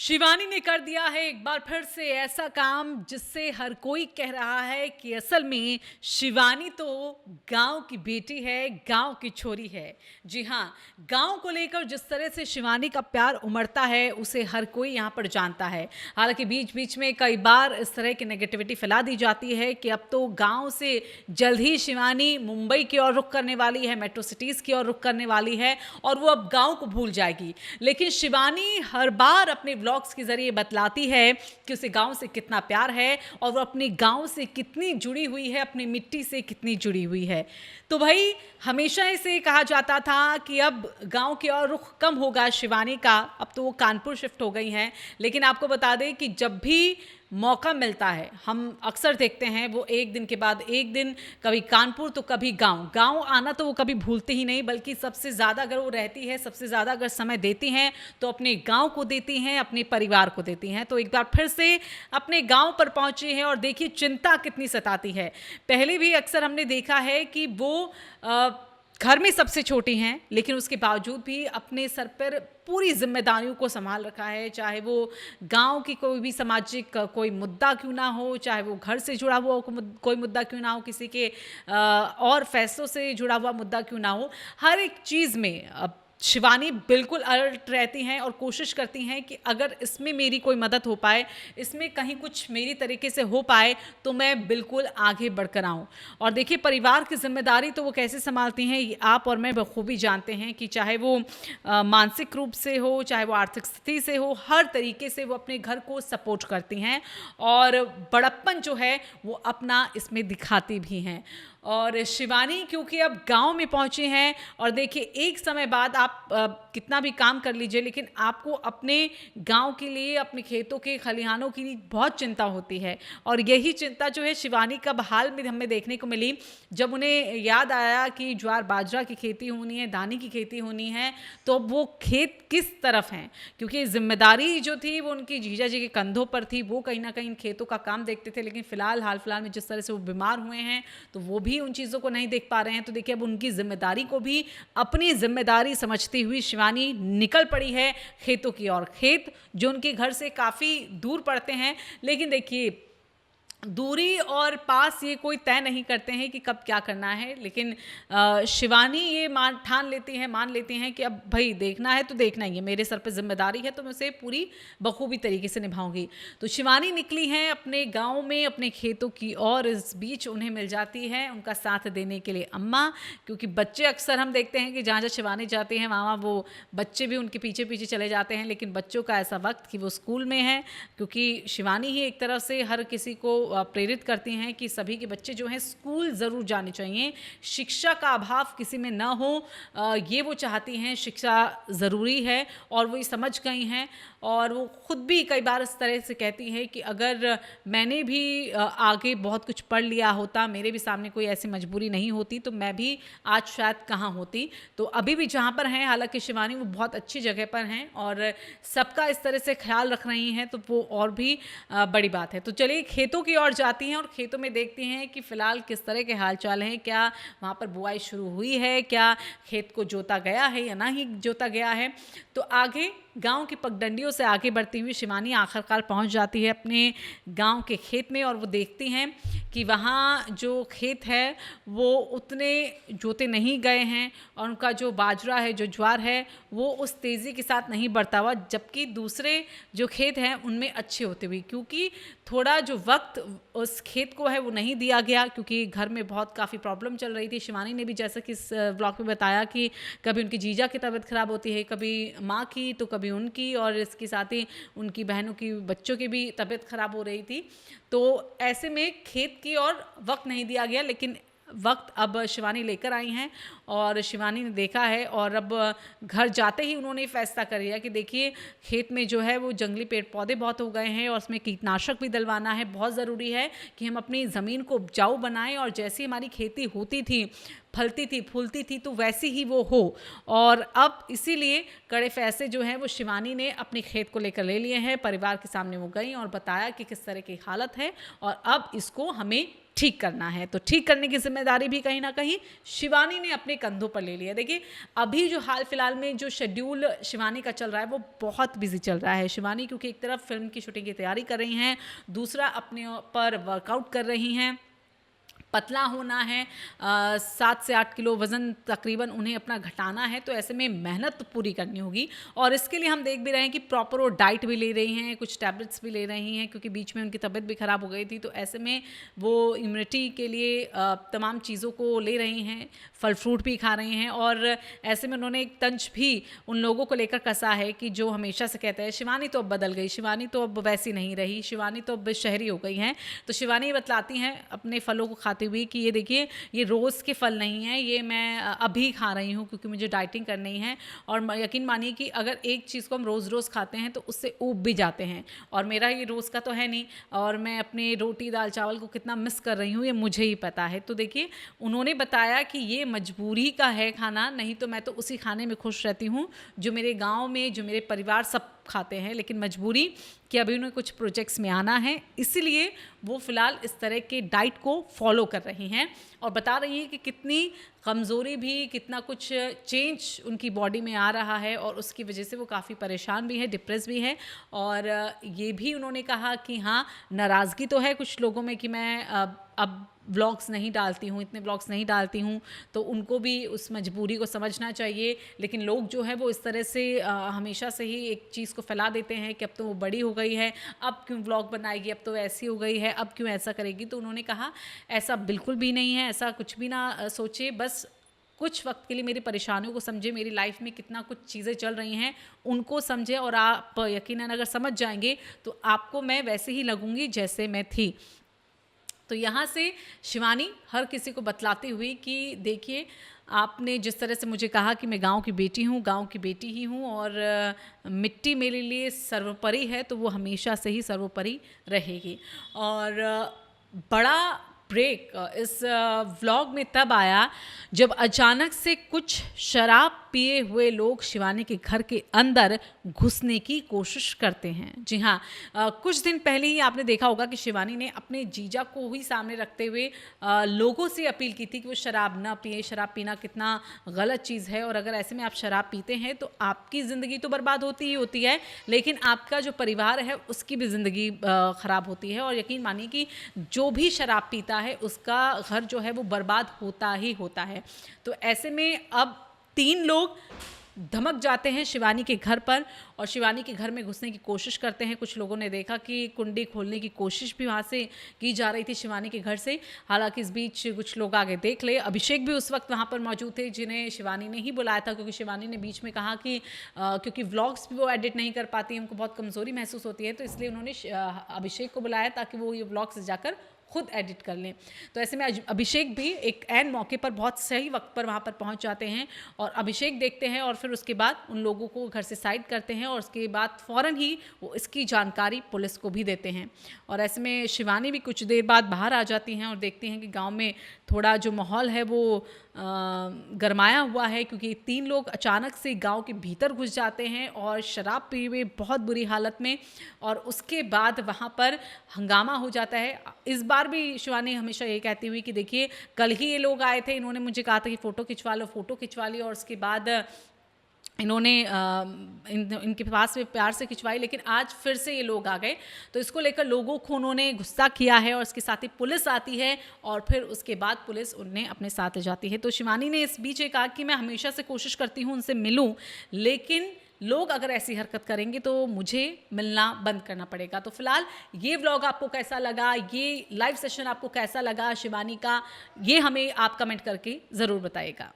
शिवानी ने कर दिया है एक बार फिर से ऐसा काम जिससे हर कोई कह रहा है कि असल में शिवानी तो गांव की बेटी है, गांव की छोरी है। जी हाँ, गांव को लेकर जिस तरह से शिवानी का प्यार उमड़ता है उसे हर कोई यहां पर जानता है। हालांकि बीच बीच में कई बार इस तरह की नेगेटिविटी फैला दी जाती है कि अब तो गांव से जल्द ही शिवानी मुंबई की ओर रुख करने वाली है, मेट्रो सिटीज़ की ओर रुख करने वाली है और वो अब गांव को भूल जाएगी। लेकिन शिवानी हर बार अपने ब्लॉग्स के जरिए बतलाती है कि उसे गांव से कितना प्यार है और वो अपने गांव से कितनी जुड़ी हुई है, अपनी मिट्टी से कितनी जुड़ी हुई है। तो भाई हमेशा इसे कहा जाता था कि अब गांव की ओर रुख कम होगा शिवानी का, अब तो वो कानपुर शिफ्ट हो गई हैं। लेकिन आपको बता दें कि जब भी मौका मिलता है हम अक्सर देखते हैं वो एक दिन के बाद एक दिन, कभी कानपुर तो कभी गांव आना तो वो कभी भूलती ही नहीं, बल्कि सबसे ज़्यादा अगर वो रहती है, सबसे ज़्यादा अगर समय देती हैं तो अपने गांव को देती हैं, अपने परिवार को देती हैं। तो एक बार फिर से अपने गांव पर पहुंची हैं और देखिए चिंता कितनी सताती है। पहले भी अक्सर हमने देखा है कि वो घर में सबसे छोटी हैं, लेकिन उसके बावजूद भी अपने सर पर पूरी जिम्मेदारियों को संभाल रखा है। चाहे वो गांव की कोई भी सामाजिक कोई मुद्दा क्यों ना हो, चाहे वो घर से जुड़ा हुआ कोई मुद्दा क्यों ना हो, किसी के और फैसलों से जुड़ा हुआ मुद्दा क्यों ना हो, हर एक चीज़ में शिवानी बिल्कुल अलर्ट रहती हैं और कोशिश करती हैं कि अगर इसमें मेरी कोई मदद हो पाए, इसमें कहीं कुछ मेरी तरीके से हो पाए तो मैं बिल्कुल आगे बढ़कर आऊँ। और देखिए परिवार की जिम्मेदारी तो वो कैसे संभालती हैं ये आप और मैं बखूबी जानते हैं कि चाहे वो मानसिक रूप से हो, चाहे वो आर्थिक स्थिति से हो, हर तरीके से वो अपने घर को सपोर्ट करती हैं और बड़प्पन जो है वो अपना इसमें दिखाती भी हैं। और शिवानी क्योंकि अब गांव में पहुंची हैं और देखिए एक समय बाद आप कितना भी काम कर लीजिए लेकिन आपको अपने गांव के लिए, अपने खेतों के खलिहानों के लिए बहुत चिंता होती है। और यही चिंता जो है शिवानी कब हाल में हमें देखने को मिली, जब उन्हें याद आया कि ज्वार बाजरा की खेती होनी है, दाने की खेती होनी है, तो अब वो खेत किस तरफ हैं, क्योंकि जिम्मेदारी जो थी वो उनकी जीजा जी के कंधों पर थी। वो कहीं ना कहीं इन खेतों का काम देखते थे, लेकिन हाल फिलहाल में जिस तरह से वो बीमार हुए हैं तो वो भी उन चीज़ों को नहीं देख पा रहे हैं। तो देखिए अब उनकी जिम्मेदारी को भी अपनी जिम्मेदारी समझती हुई शिवानी निकल पड़ी है खेतों की ओर। खेत जो उनके घर से काफ़ी दूर पड़ते हैं, लेकिन देखिए दूरी और पास ये कोई तय नहीं करते हैं कि कब क्या करना है। लेकिन शिवानी ये मान लेती हैं कि अब भाई देखना है तो देखना ही है, मेरे सर पे जिम्मेदारी है तो मैं उसे पूरी बखूबी तरीके से निभाऊंगी। तो शिवानी निकली हैं अपने गांव में, अपने खेतों की और इस बीच उन्हें मिल जाती है उनका साथ देने के लिए अम्मा, क्योंकि बच्चे अक्सर हम देखते हैं कि जहाँ जहाँ शिवानी जाती हैं वहाँ वो बच्चे भी उनके पीछे पीछे चले जाते हैं। लेकिन बच्चों का ऐसा वक्त कि वो स्कूल में है, क्योंकि शिवानी ही एक तरह से हर किसी को प्रेरित करती हैं कि सभी के बच्चे जो हैं स्कूल ज़रूर जाने चाहिए, शिक्षा का अभाव किसी में ना हो, ये वो चाहती हैं। शिक्षा ज़रूरी है और वो ये समझ गई हैं और वो खुद भी कई बार इस तरह से कहती हैं कि अगर मैंने भी आगे बहुत कुछ पढ़ लिया होता, मेरे भी सामने कोई ऐसी मजबूरी नहीं होती तो मैं भी आज शायद कहाँ होती। तो अभी भी जहाँ पर हैं, हालांकि शिवानी वो बहुत अच्छी जगह पर हैं और सबका इस तरह से ख्याल रख रही हैं, तो वो और भी बड़ी बात है। तो चलिए खेतों की ओर जाती हैं और खेतों में देखती हैं कि फ़िलहाल किस तरह के हाल चाल हैं, क्या वहाँ पर बुआई शुरू हुई है, क्या खेत को जोता गया है या ना ही जोता गया है। तो आगे गांव की पगडंडियों से आगे बढ़ती हुई शिवानी आखिरकार पहुंच जाती है अपने गांव के खेत में और वो देखती हैं कि वहाँ जो खेत है वो उतने जोते नहीं गए हैं और उनका जो बाजरा है, जो ज्वार है, वो उस तेज़ी के साथ नहीं बढ़ता हुआ, जबकि दूसरे जो खेत हैं उनमें अच्छे होते हुए, क्योंकि थोड़ा जो वक्त उस खेत को है वो नहीं दिया गया, क्योंकि घर में बहुत काफ़ी प्रॉब्लम चल रही थी। शिवानी ने भी जैसा कि इस ब्लॉग में बताया कि कभी उनकी जीजा की तबीयत ख़राब होती है, कभी माँ की तो कभी उनकी, और इसके साथ ही उनकी बहनों की, बच्चों की भी तबीयत ख़राब हो रही थी। तो ऐसे में खेत की और वक्त नहीं दिया गया, लेकिन वक्त अब शिवानी लेकर आई हैं और शिवानी ने देखा है और अब घर जाते ही उन्होंने फैसला कर लिया कि देखिए खेत में जो है वो जंगली पेड़ पौधे बहुत हो गए हैं और उसमें कीटनाशक भी डलवाना है। बहुत ज़रूरी है कि हम अपनी ज़मीन को उपजाऊ बनाएं और जैसी हमारी खेती होती थी, फलती थी, फूलती थी, तो वैसी ही वो हो। और अब इसीलिए कड़े फैसले जो हैं वो शिवानी ने अपने खेत को लेकर ले लिए हैं। परिवार के सामने वो गई और बताया कि किस तरह की हालत है और अब इसको हमें ठीक करना है। तो ठीक करने की जिम्मेदारी भी कहीं ना कहीं शिवानी ने अपने कंधों पर ले लिया। देखिए अभी जो हाल फिलहाल में जो शेड्यूल शिवानी का चल रहा है वो बहुत बिजी चल रहा है। शिवानी क्योंकि एक तरफ फिल्म की शूटिंग की तैयारी कर रही हैं, दूसरा अपने पर वर्कआउट कर रही हैं, पतला होना है, 7 से 8 किलो वज़न तकरीबन उन्हें अपना घटाना है। तो ऐसे में मेहनत तो पूरी करनी होगी और इसके लिए हम देख भी रहे हैं कि प्रॉपर वो डाइट भी ले रही हैं, कुछ टैबलेट्स भी ले रही हैं क्योंकि बीच में उनकी तबीयत भी ख़राब हो गई थी। तो ऐसे में वो इम्यूनिटी के लिए तमाम चीज़ों को ले रही हैं, फल फ्रूट भी खा रही हैं। और ऐसे में उन्होंने एक तंज भी उन लोगों को लेकर कसा है कि जो हमेशा से कहते हैं शिवानी तो अब बदल गई, शिवानी तो अब वैसी नहीं रही, शिवानी तो अब शहरी हो गई हैं। तो शिवानी बतलाती हैं अपने फलों को खाते हुए कि ये देखिए ये रोज़ के फल नहीं हैं, ये मैं अभी खा रही हूँ क्योंकि मुझे डाइटिंग करनी है। और यकीन मानिए कि अगर एक चीज़ को हम रोज़ खाते हैं तो उससे ऊब भी जाते हैं, और मेरा ये रोज़ का तो है नहीं, और मैं अपने रोटी दाल चावल को कितना मिस कर रही हूँ ये मुझे ही पता है। तो देखिए उन्होंने बताया कि ये मजबूरी का है खाना, नहीं तो मैं तो उसी खाने में खुश रहती हूँ जो मेरे गाँव में, जो मेरे परिवार सब खाते हैं, लेकिन मजबूरी कि अभी उन्हें कुछ प्रोजेक्ट्स में आना है, इसलिए वो फ़िलहाल इस तरह के डाइट को फॉलो कर रही हैं। और बता रही हैं कि कितनी कमज़ोरी भी, कितना कुछ चेंज उनकी बॉडी में आ रहा है और उसकी वजह से वो काफ़ी परेशान भी है, डिप्रेस भी है। और ये भी उन्होंने कहा कि हाँ, नाराज़गी तो है कुछ लोगों में कि मैं अब व्लॉग्स नहीं डालती हूँ, इतने व्लॉग्स नहीं डालती हूँ, तो उनको भी उस मजबूरी को समझना चाहिए। लेकिन लोग जो है वो इस तरह से हमेशा से ही एक चीज़ को फैला देते हैं कि अब तो वो बड़ी हो गई है, अब क्यों व्लॉग बनाएगी, अब तो ऐसी हो गई है, अब क्यों ऐसा करेगी। तो उन्होंने कहा ऐसा बिल्कुल भी नहीं है, ऐसा कुछ भी ना सोचे, बस कुछ वक्त के लिए मेरी परेशानियों को समझे, मेरी लाइफ में कितना कुछ चीज़ें चल रही हैं उनको समझे, और आप यकीनन अगर समझ जाएंगे तो आपको मैं वैसे ही लगूंगी जैसे मैं थी। तो यहाँ से शिवानी हर किसी को बतलाती हुई कि देखिए आपने जिस तरह से मुझे कहा कि मैं गांव की बेटी हूँ, गांव की बेटी ही हूँ, और मिट्टी मेरे लिए सर्वोपरि है, तो वो हमेशा से ही सर्वोपरि रहेगी। और बड़ा ब्रेक इस व्लॉग में तब आया जब अचानक से कुछ शराब पिए हुए लोग शिवानी के घर के अंदर घुसने की कोशिश करते हैं। जी हाँ, कुछ दिन पहले ही आपने देखा होगा कि शिवानी ने अपने जीजा को ही सामने रखते हुए लोगों से अपील की थी कि वो शराब ना पिए। शराब पीना कितना गलत चीज़ है, और अगर ऐसे में आप शराब पीते हैं तो आपकी ज़िंदगी तो बर्बाद होती ही होती है, लेकिन आपका जो परिवार है उसकी भी ज़िंदगी ख़राब होती है। और यकीन मानिए कि जो भी शराब पीता है उसका घर जो है वो बर्बाद होता ही होता है। तो ऐसे में अब 3 लोग धमक जाते हैं शिवानी के घर पर और शिवानी के घर में घुसने की कोशिश करते हैं। कुछ लोगों ने देखा कि कुंडी खोलने की कोशिश भी वहाँ से की जा रही थी शिवानी के घर से। हालांकि इस बीच कुछ लोग आगे देख ले, अभिषेक भी उस वक्त वहाँ पर मौजूद थे जिन्हें शिवानी ने ही बुलाया था, क्योंकि शिवानी ने बीच में कहा कि क्योंकि व्लॉग्स भी वो एडिट नहीं कर पाती, उनको बहुत कमज़ोरी महसूस होती है, तो इसलिए उन्होंने अभिषेक को बुलाया ताकि वो ये व्लॉग्स जाकर खुद एडिट कर लें। तो ऐसे में अभिषेक भी एक ऐन मौके पर बहुत सही वक्त पर वहाँ पर पहुँच जाते हैं और अभिषेक देखते हैं और फिर उसके बाद उन लोगों को घर से साइड करते हैं और उसके बाद फ़ौरन ही वो इसकी जानकारी पुलिस को भी देते हैं। और ऐसे में शिवानी भी कुछ देर बाद बाहर आ जाती हैं और देखती हैं कि गांव में थोड़ा जो माहौल है वो गरमाया हुआ है, क्योंकि 3 लोग अचानक से गांव के भीतर घुस जाते हैं और शराब पी हुए बहुत बुरी हालत में, और उसके बाद वहाँ पर हंगामा हो जाता है। इस बार भी शिवानी हमेशा ये कहती हुई कि देखिए कल ही ये लोग आए थे, इन्होंने मुझे कहा था कि फ़ोटो खिंचवा लो, फ़ोटो खिंचवा ली, और उसके बाद इन्होंने इनके पास में प्यार से खिंचवाई, लेकिन आज फिर से ये लोग आ गए। तो इसको लेकर लोगों को उन्होंने गुस्सा किया है और इसके साथ ही पुलिस आती है और फिर उसके बाद पुलिस उन्हें अपने साथ ले जाती है। तो शिवानी ने इस बीच ये कहा कि मैं हमेशा से कोशिश करती हूँ उनसे मिलूँ, लेकिन लोग अगर ऐसी हरकत करेंगे तो मुझे मिलना बंद करना पड़ेगा। तो फिलहाल ये व्लॉग आपको कैसा लगा, ये लाइव सेशन आपको कैसा लगा शिवानी का, ये हमें आप कमेंट करके ज़रूर बताइएगा।